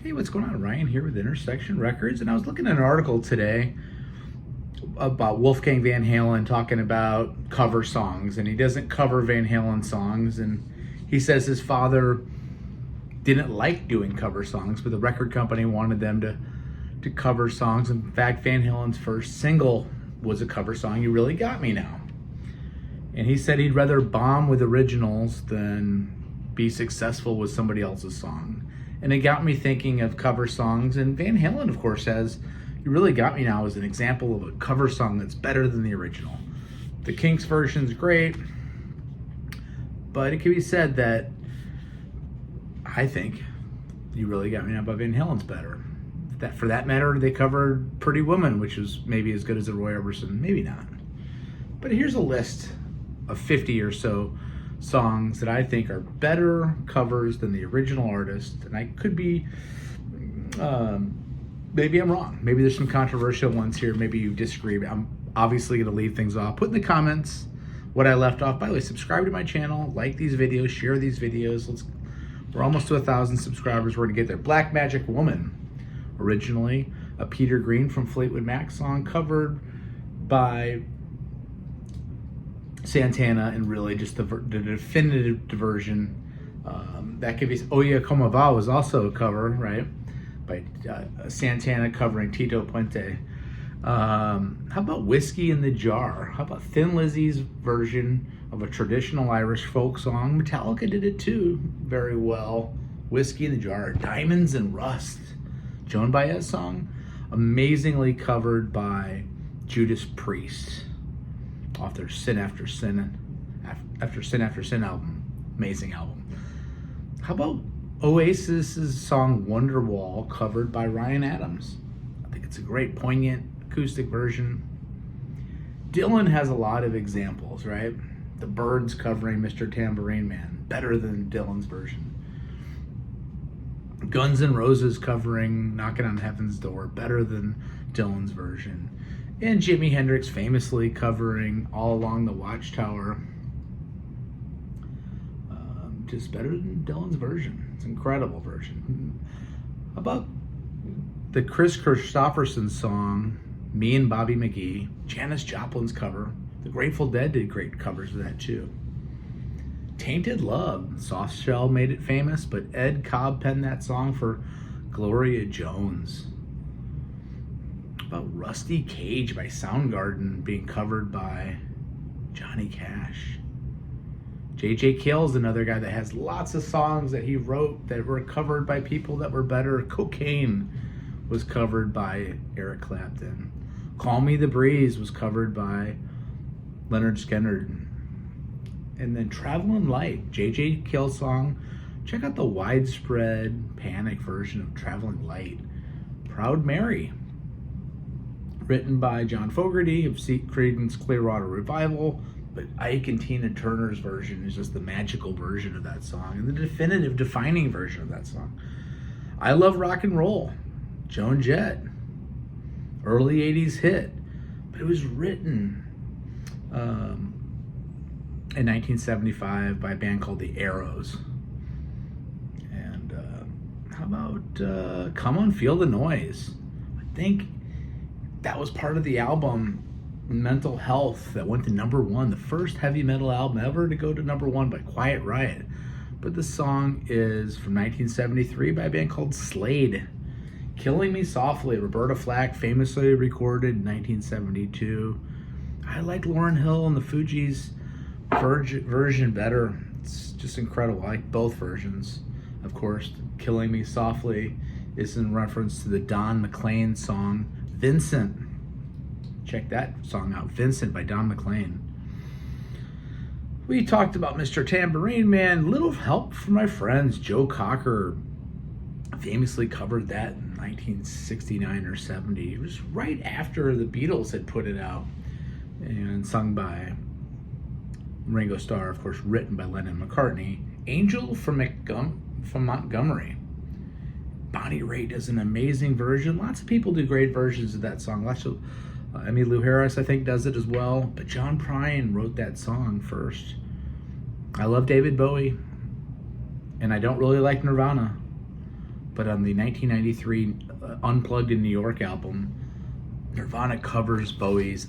Hey, what's going on? Ryan here with Intersection Records, and I was looking at an article today about Wolfgang Van Halen talking about cover songs, and he doesn't cover Van Halen songs, and he says his father didn't like doing cover songs, but the record company wanted them to cover songs. In fact, Van Halen's first single was a cover song, "You Really Got Me Now." And he said he'd rather bomb with originals than be successful with somebody else's song. And it got me thinking of cover songs. And Van Halen, of course, says "You Really Got Me Now" is an example of a cover song that's better than the original. The Kinks version's great, but it can be said that I think "You Really Got Me Now" by Van Halen's better. That, for that matter, they covered "Pretty Woman," which was maybe as good as a Roy Orbison, maybe not. But here's a list of 50 or so songs that I think are better covers than the original artist, and I could be, maybe I'm wrong. Maybe there's some controversial ones here. Maybe you disagree. I'm obviously going to leave things off. Put in the comments what I left off. By the way, subscribe to my channel, like these videos, share these videos. We're almost to 1,000 subscribers. We're going to get there. "Black Magic Woman," originally a Peter Green from Fleetwood Mac song, covered by Santana, and really just the definitive version. That could be "Oh Yeah Como Va" was also a cover, right, by Santana covering Tito Puente. How about "Whiskey in the Jar"? How about Thin Lizzy's version of a traditional Irish folk song? Metallica did it too very well. "Whiskey in the Jar." "Diamonds and Rust," Joan Baez song, amazingly covered by Judas Priest off their Sin After Sin album. Amazing album. How about Oasis's song "Wonderwall," covered by Ryan Adams? I think it's a great, poignant acoustic version. Dylan has a lot of examples, right? The Byrds covering "Mr. Tambourine Man," better than Dylan's version. Guns N' Roses covering "Knocking on Heaven's Door," better than Dylan's version. And Jimi Hendrix famously covering "All Along the Watchtower," just better than Dylan's version. It's an incredible version. How about the Chris Christopherson song "Me and Bobby McGee"? Janis Joplin's cover. The Grateful Dead did great covers of that too. "Tainted Love," Soft Shell made it famous, but Ed Cobb penned that song for Gloria Jones. About "Rusty Cage" by Soundgarden being covered by Johnny Cash. J.J. Cale's another guy that has lots of songs that he wrote that were covered by people that were better. "Cocaine" was covered by Eric Clapton. "Call Me the Breeze" was covered by Leonard Skinner. And then "Traveling Light," J.J. Cale's song. Check out the Widespread Panic version of "Traveling Light." "Proud Mary," written by John Fogerty of Creedence Clearwater Revival, but Ike and Tina Turner's version is just the magical version of that song and the definitive, defining version of that song. "I Love Rock and Roll," Joan Jett, early 80s hit, but it was written in 1975 by a band called the Arrows. And how about "Come On Feel the Noise"? I think that was part of the album Mental Health that went to #1, the first heavy metal album ever to go to #1 by Quiet Riot. But the song is from 1973 by a band called Slade. "Killing Me Softly," Roberta Flack famously recorded in 1972. I like Lauryn Hill and the Fugees' version better. It's just incredible. I like both versions. Of course, "Killing Me Softly" is in reference to the Don McLean song "Vincent." Check that song out, "Vincent" by Don McLean. We talked about Mr. Tambourine Man. Little help from my friends. Joe Cocker famously covered that in 1969 or 70. It was right after the Beatles had put it out, and sung by Ringo Starr, of course, written by Lennon and McCartney. "Angel from Montgomery." Bonnie Raitt does an amazing version. Lots of people do great versions of that song. Lots of Emmylou Harris, I think, does it as well. But John Prine wrote that song first. I love David Bowie, and I don't really like Nirvana. but on the 1993 Unplugged in New York album, Nirvana covers Bowie's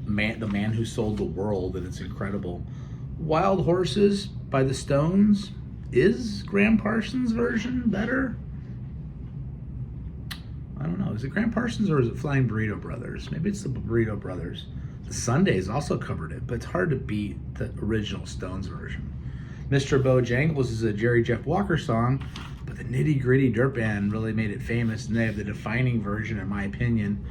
The Man Who Sold the World, and it's incredible. Wild Horses by the Stones. Is Graham Parsons' version better? I don't know. Is it Graham Parsons or is it Flying Burrito Brothers? Maybe it's the Burrito Brothers. The Sundays also covered it, but it's hard to beat the original Stones version. Mr. Bojangles is a Jerry Jeff Walker song, but the Nitty Gritty Dirt Band really made it famous, and they have the defining version, in my opinion,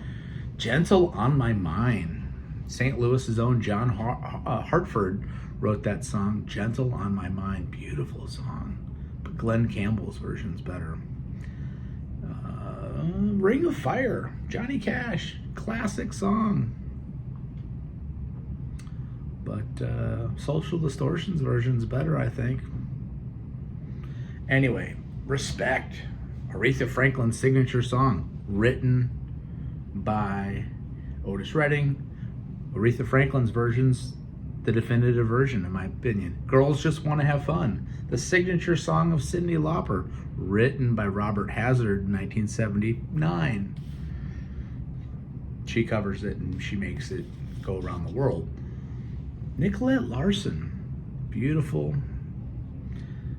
Gentle on My Mind. St. Louis's own John Hartford wrote that song, Gentle on My Mind. Beautiful song, but Glenn Campbell's version's better. Ring of Fire, Johnny Cash, classic song. But Social Distortion's version's better, I think. Anyway, Respect, Aretha Franklin's signature song, written by Otis Redding. Aretha Franklin's version's the definitive version, in my opinion. Girls Just Want to Have Fun, the signature song of Cyndi Lauper, written by Robert Hazard in 1979. She covers it and she makes it go around the world. Nicolette Larson, beautiful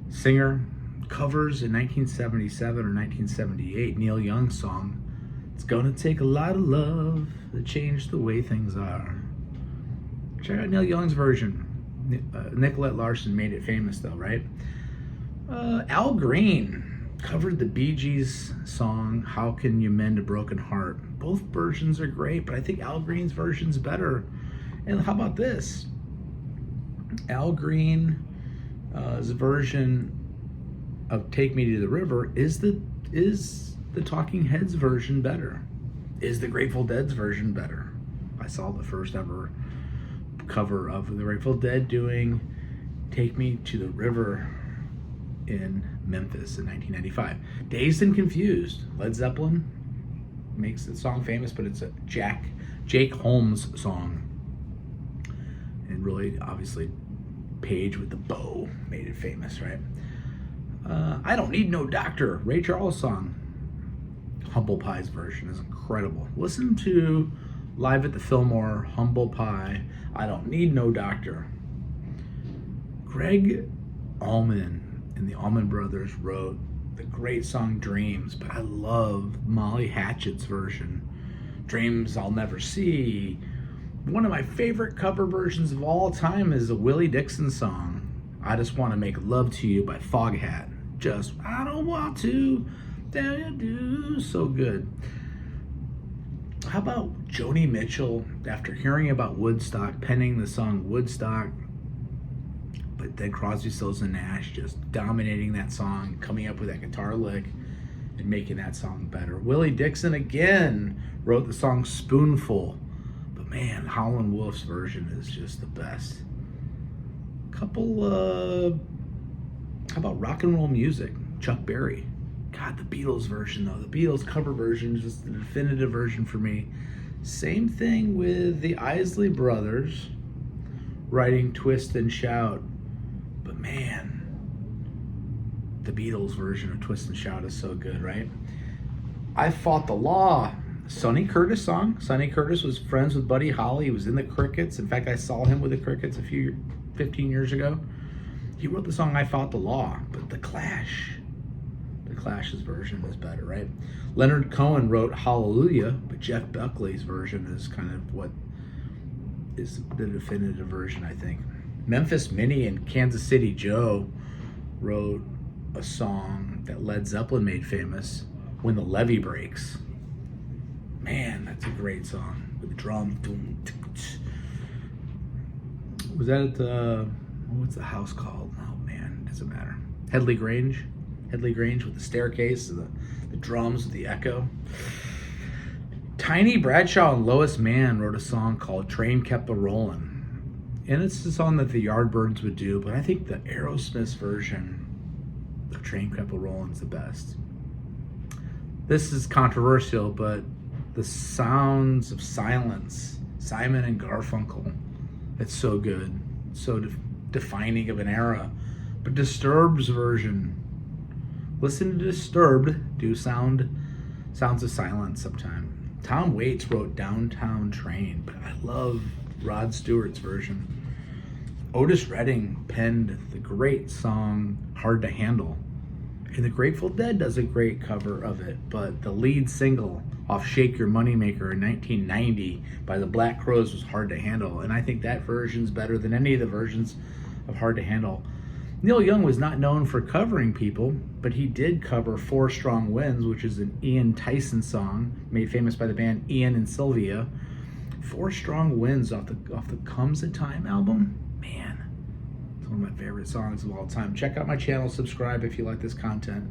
singer, covers in 1977 or 1978 Neil Young's song, It's Gonna Take a Lot of Love to Change the Way Things Are. Check out Neil Young's version. Nicolette Larson made it famous though, right? Al Green covered the Bee Gees song, How Can You Mend a Broken Heart? Both versions are great, but I think Al Green's version's better. And how about this? Al Green's version of Take Me to the River is the Talking Heads version better? Is the Grateful Dead's version better? I saw the first ever cover of the Grateful Dead doing Take Me to the River in Memphis in 1995. Dazed and Confused, Led Zeppelin makes the song famous, but it's a Jake Holmes song. And really, obviously, Page with the bow made it famous, right? I Don't Need No Doctor, Ray Charles song. Humble Pie's version is incredible. Listen to Live at the Fillmore, Humble Pie, I Don't Need No Doctor. Greg Allman and the Allman Brothers wrote the great song Dreams, but I love Molly Hatchet's version. Dreams I'll Never See. One of my favorite cover versions of all time is a Willie Dixon song, I Just Want to Make Love to You by Foghat. Just, I don't want to, do so good. How about Joni Mitchell, after hearing about Woodstock, penning the song Woodstock, but then Crosby, Stills and Nash just dominating that song, coming up with that guitar lick and making that song better. Willie Dixon again wrote the song Spoonful, but man, Howlin' Wolf's version is just the best. How about rock and roll music? Chuck Berry. God, the Beatles version though. The Beatles cover version is just the definitive version for me. Same thing with the Isley Brothers writing Twist and Shout. But man, the Beatles version of Twist and Shout is so good, right? I Fought the Law. Sonny Curtis song. Sonny Curtis was friends with Buddy Holly. He was in the Crickets. In fact, I saw him with the Crickets 15 years ago. He wrote the song I Fought the Law, but the Clash's version is better, right? Leonard Cohen wrote Hallelujah, but Jeff Buckley's version is kind of what is the definitive version, I think. Memphis Minnie and Kansas City Joe wrote a song that Led Zeppelin made famous, When the Levee Breaks. Man, that's a great song with the drum. Was that at the, what's the house called? Oh man, doesn't matter. Headley Grange with the staircase, the drums with the echo. Tiny Bradshaw and Lois Mann wrote a song called Train Kept a Rollin'. And it's a song that the Yardbirds would do, but I think the Aerosmith version of Train Kept a Rollin' is the best. This is controversial, but the Sounds of Silence, Simon and Garfunkel, it's so good, so defining of an era. But Disturbed's version Listen to Disturbed do Sounds of Silence sometime. Tom Waits wrote Downtown Train, but I love Rod Stewart's version. Otis Redding penned the great song Hard to Handle. And the Grateful Dead does a great cover of it, but the lead single off Shake Your Moneymaker in 1990 by the Black Crowes was Hard to Handle, and I think that version's better than any of the versions of Hard to Handle. Neil Young was not known for covering people, but he did cover Four Strong Winds, which is an Ian Tyson song made famous by the band Ian and Sylvia. Four Strong Winds off the Comes a Time album, man, it's one of my favorite songs of all time. Check out my channel, subscribe if you like this content.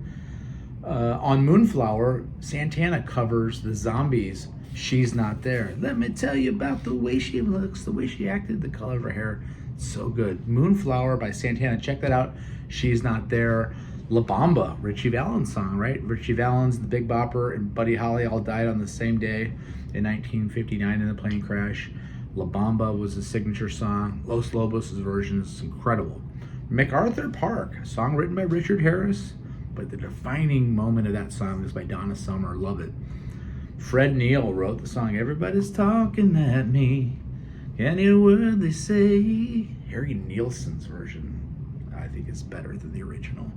On Moonflower, Santana covers the Zombies' She's Not There. Let me tell you about the way she looks, the way she acted, the color of her hair. So good. Moonflower by Santana. Check that out. She's Not There. La Bamba, Richie Valens song, right? Richie Valens, the Big Bopper, and Buddy Holly all died on the same day in 1959 in a plane crash. La Bamba was a signature song. Los Lobos' version is incredible. MacArthur Park, a song written by Richard Harris, but the defining moment of that song is by Donna Summer. Love it. Fred Neil wrote the song Everybody's Talking at Me. Any word they say. Harry Nilsson's version, I think, is better than the original.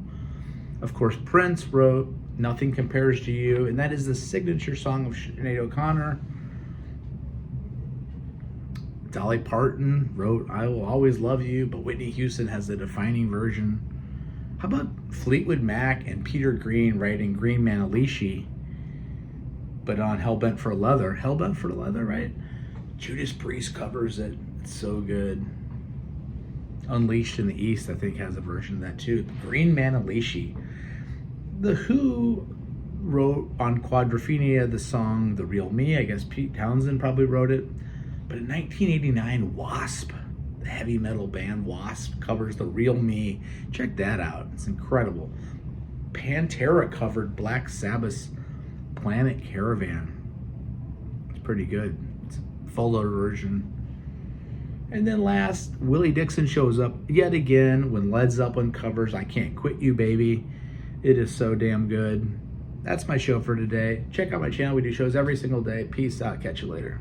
Of course, Prince wrote Nothing Compares to You, and that is the signature song of Sinead O'Connor. Dolly Parton wrote I Will Always Love You, but Whitney Houston has the defining version. How about Fleetwood Mac and Peter Green writing Green Man Alicia, but on Hellbent for Leather? Hellbent for Leather, right? Judas Priest covers it. It's so good. Unleashed in the East, I think, has a version of that too. Green Man Alicia. The Who wrote on Quadrophenia the song The Real Me. I guess Pete Townsend probably wrote it. But in 1989, Wasp, the heavy metal band Wasp, covers The Real Me. Check that out. It's incredible. Pantera covered Black Sabbath's Planet Caravan. It's pretty good. It's a fuller version. And then last, Willie Dixon shows up yet again when Led Zeppelin covers I Can't Quit You, Baby. It is so damn good. That's my show for today. Check out my channel. We do shows every single day. Peace out. Catch you later.